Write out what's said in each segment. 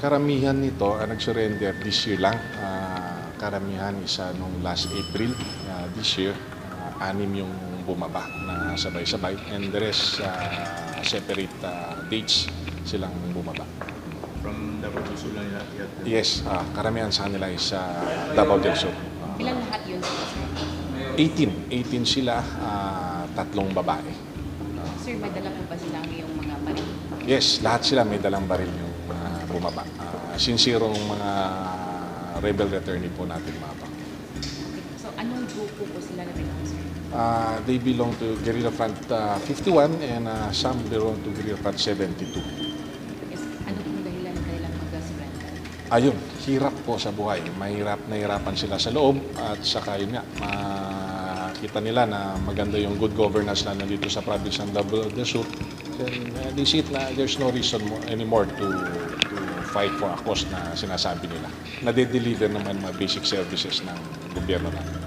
Karamihan nito nag-surrender this year lang. Karamihan isa nung last April this year. Anim yung bumaba na sabay-sabay. And the rest, separate dates silang bumaba. From Davao del Sur lang nila? Yes, karamihan sa kanila is Davao del Sur. Ilang lahat yun sila, sir? 18 sila, 3 babae. Sir, may dala po ba silang yung mga baril? Yes, lahat sila may dalang baril yung bumaba. Sincerong mga rebel attorney po natin mga pa. Okay. So, anong grupo po sila na belong, sir? They belong to Guerrilla Front 51 and some belong to Guerrilla Front 72. Yes. Ano pong dahilan ng kanilang mag-surrender? Ayun, hirap po sa buhay. Nahirapan sila sa loob at saka yun nga, makita nila na maganda yung good governance na nandito sa province ng Davao del Sur. Then they see it na there's no reason anymore to fight for a cause na sinasabi nila. Nade-deliver naman mga basic services ng gobyerno natin.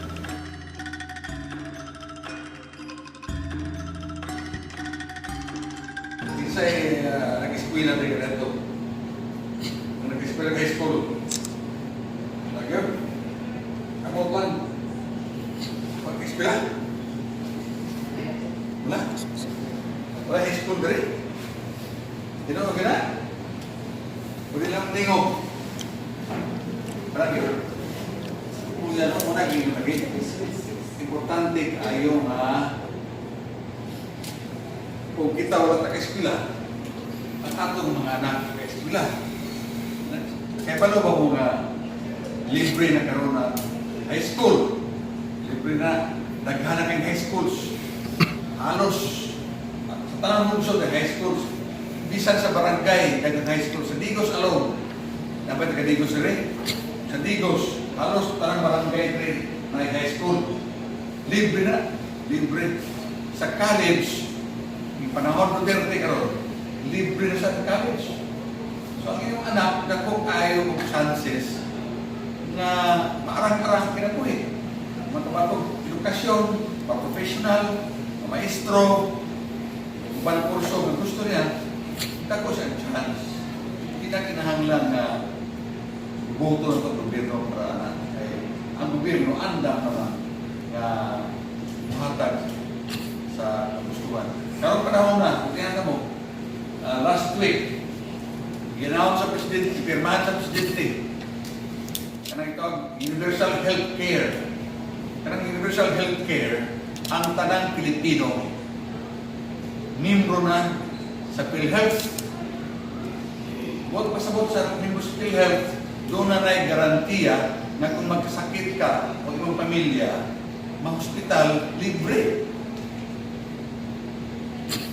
Isa'y nag-eskwela na ganito. Nag-eskwela high school. Nagyan? Ang upan. Pag-eskwela? Wala. Wala high school na rin. Tinawag ka na? Pwede lang tingog. Parang yun. Kung yan ang muna lagi. Importante kayo kung kita wala nag-eskwela, ang atong mga anak nag-eskwela. Kaya paano ba kung libre na karoon na high school? Libre na, naghanap ng high schools. Halos, sa tanang lungsod ng high schools, bisan sa barangay, ng high school, sa Digos alone. Dapat ka Digos rin. Sa Digos, halos tanang barangay rin na high school. Libre na, libre. Sa college, yung panahon Duterte karon, libre na sa college. So ang iyong anak, kung ayaw mo chances na maarang-arang kinabuhi. Matapatog edukasyon, pa-professional, maestro, ubang kurso na gusto niya, dako siya chance. Hindi na kinahanglan na boto ng gobyerno para ang gobyerno andang naman na muhatag sa kagustuhan. Karong panahon na, kung kaya mo, last week, ginaon sa presidente, ipirmahan sa presidente, kanang ito, universal health care. Kanang universal health care, ang tanang Pilipino, membro na sa PhilHealth. Huwag pasabot sa membro sa PhilHealth, doon na na'y garantiya na kung magkasakit ka o iyong pamilya, ma-hospital, libre.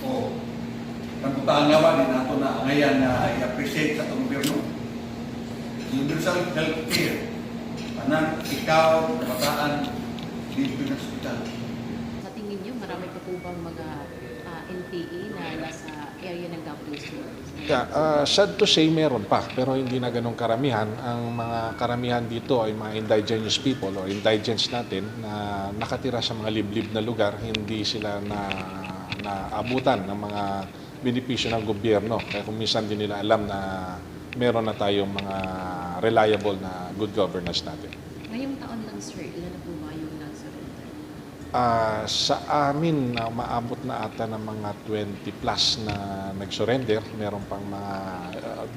O, nagpuntaan nga ba din nato na ngayon na i-appreciate sa itong gobyerno? Universal health care. Anak, ikaw, kabataan, libre na hospital. Sa tingin niyo, marami pa po bang mga NPA na nasa area ng Davao del Sur? Sad to say, meron pa, pero hindi na ganong karamihan. Ang mga karamihan dito ay mga indigenous people o indigents natin na nakatira sa mga liblib na lugar, hindi sila naabutan ng mga benepisyo ng gobyerno. Kaya kung minsan din nila alam na meron na tayong mga reliable na good governance natin. Ngayong taon lang, sir, ilan na po ba yung nag-surrender? Sa amin, maabot na ata ng mga 20 plus na nag-surrender. Meron pang mga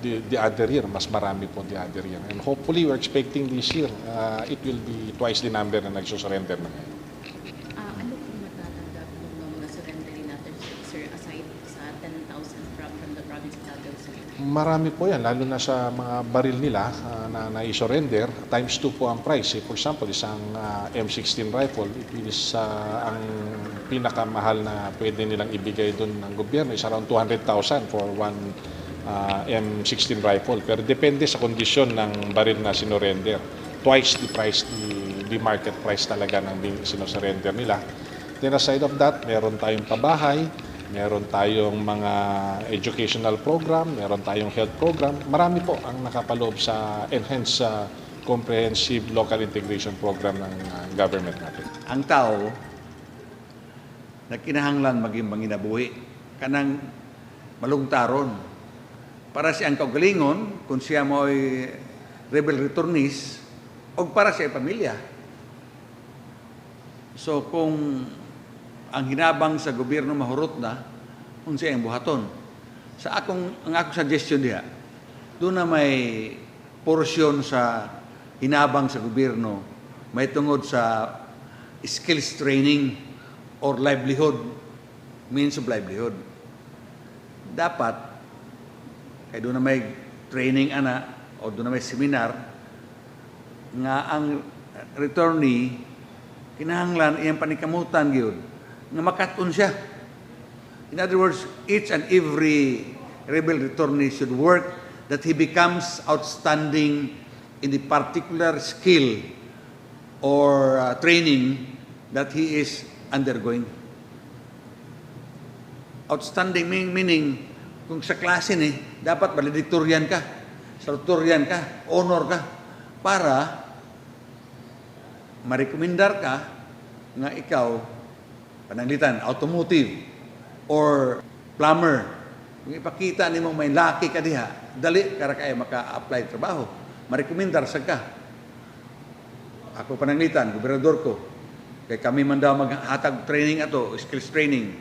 the other year, mas marami po the other year. And hopefully, we're expecting this year, it will be twice the number na nag-surrender na ngayon. Ano po matatanggap ng mga surrendering natin, sir, aside sa 10,000 from the province of Davao del Sur? Marami po yan, lalo na sa mga baril nila na nai-surrender. Times 2 po ang price. For example, isang M16 rifle, it is ang pinakamahal na pwede nilang ibigay doon ng gobyerno is around 200,000 for one M16 rifle. Pero depende sa kondisyon ng baril na sinurrender. Twice the price, the market price talaga ng sinusurrender nila. Then aside of that, meron tayong pabahay, meron tayong mga educational program, meron tayong health program. Marami po ang nakapaloob sa enhanced comprehensive local integration program ng government natin. Ang tao na kinahanglan maging manginabuhi kanang malungtaron para siyang kaugalingon kung siya mo'y rebel returnees o para sa pamilya. So kung ang hinabang sa gobyerno mahurot na, kung siya ang buhaton. Ang akong suggestion diha, doon na may porsyon sa hinabang sa gobyerno, may tungod sa skills training or livelihood, means of livelihood. Dapat, kaya doon na may training o doon na may seminar, nga ang returnee, kinahanglan iyang panikamutan yun, nga makaton siya. In other words, each and every rebel returnee should work that he becomes outstanding in the particular skill or training that he is undergoing. Outstanding meaning, kung sa klase ni, dapat valedictorian ka, salutatorian ka, honor ka, para marekomendar ka nga ikaw, pananglitan, automotive, or plumber. Kung ipakita ni mong may laki ka diha, dali kara kaya maka-apply trabaho. Marekomendar sa ka. Ako pananglitan, gobernador ko. Kaya kami man daw maghatag training ato, skills training.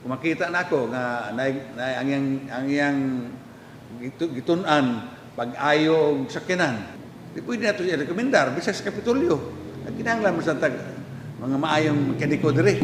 Kung makita na ako nga ang iyang gitunan pag-ayo og sakyanan, di pwede na ito i-rekomendar, bisa sa Kapitolyo. Ang kinahanglan mo sa mga maayong mekaniko diri.